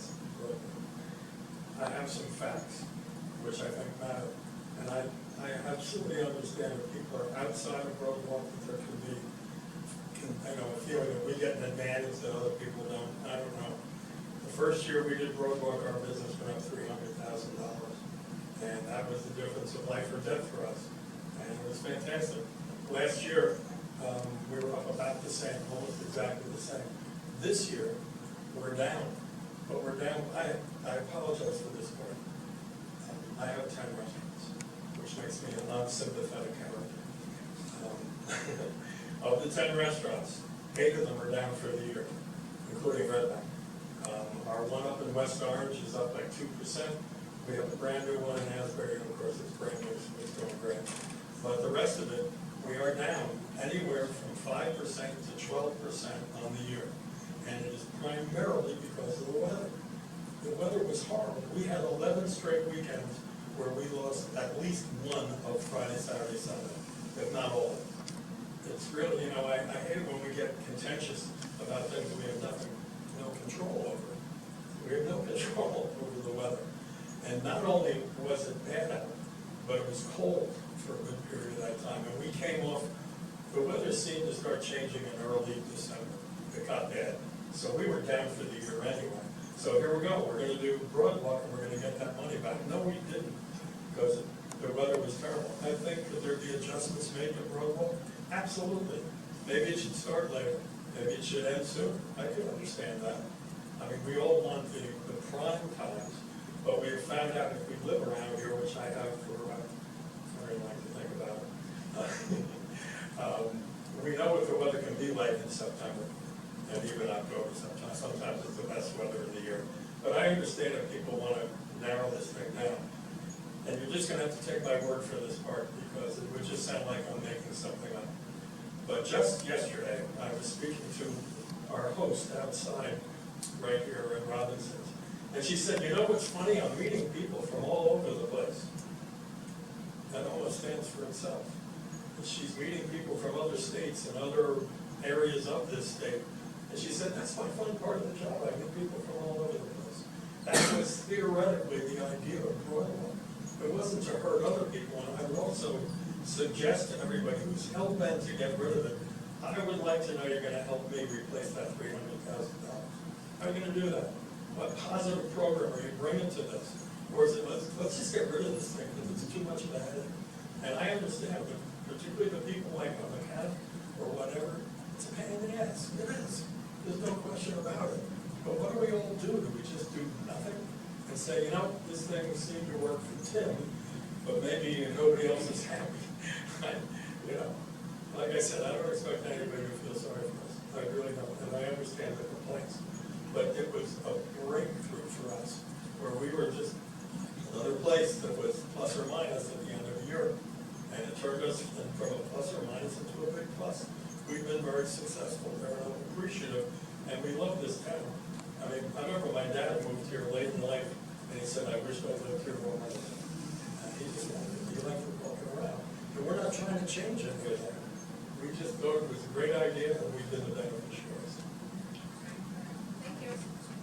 success of Broadwalk. I have some facts, which I think matter. And I absolutely understand if people are outside of Broadwalk, that there can be, a feeling that we get an advantage that other people don't. I don't know. The first year we did Broadwalk, our business went up $300,000. And that was the difference of life or death for us. And it was fantastic. Last year, we were up about the same, almost exactly the same. This year, we're down. But we're down, I apologize for this point. I have 10 restaurants, which makes me a non-sympathetic character. Of the 10 restaurants, 8 of them are down for the year, including Red Bank. Our one up in West Orange is up like 2%. We have a brand new one in Asbury, and of course it's brand new, so it's doing great. But the rest of it, we are down anywhere from 5% to 12% on the year. And it is primarily because of the weather. The weather was horrible. We had 11 straight weekends where we lost at least one of Friday, Saturday, Sunday, if not all of it. It's really, I hate it when we get contentious about things that we have no control over. We have no control over the weather. And not only was it bad out, but it was cold for a good period of that time. And we came off, the weather seemed to start changing in early December. It got bad. So we were down for the year anyway. So here we go. We're going to do Broadwalk and we're going to get that money back. No, we didn't, because the weather was terrible. I think that there be adjustments made to Broadwalk. Absolutely. Maybe it should start later. Maybe it should end soon. I could understand that. I mean, we all want the prime times, but we have found out if we live around here, which I have for very long to think about it, we know what the weather can be like in September and even October sometimes. Sometimes it's the best weather in the year. But I understand if people want to narrow this thing down. And you're just going to have to take my word for this part, because it would just sound like I'm making something up. But just yesterday, I was speaking to our host outside right here at Robinson's. And she said, you know what's funny? I'm meeting people from all over the place. That almost stands for itself. And she's meeting people from other states and other areas of this state. And she said, that's my fun part of the job. I meet people from all over the place. That was theoretically the idea of Broadwalk. It wasn't to hurt other people. And I would also suggest to everybody who's hell-bent to get rid of it, I would like to know you're going to help me replace that $300,000. How are you going to do that? What positive program are you bringing to this? Or is it, let's just get rid of this thing because it's too much of a headache? And I understand, but particularly the people like on the CAT or whatever, it's a pain in the ass. It is. There's no question about it. But what do we all do? Do we just do nothing and say, this thing seemed to work for Tim, but maybe nobody else is happy? Like I said, I don't expect anybody to feel sorry for us. I really don't, and I understand the complaints. But it was a breakthrough for us, where we were just another place that was plus or minus at the end of the year. And it turned us from a plus or minus into a big plus. We've been very successful there, and I'm appreciative, and we love this town. I mean, I remember my dad moved here late in life, and he said, I wish I lived here more than he just wanted to be like walking around. And we're not trying to change any of that. We just thought it was a great idea, and we've been the beneficiaries.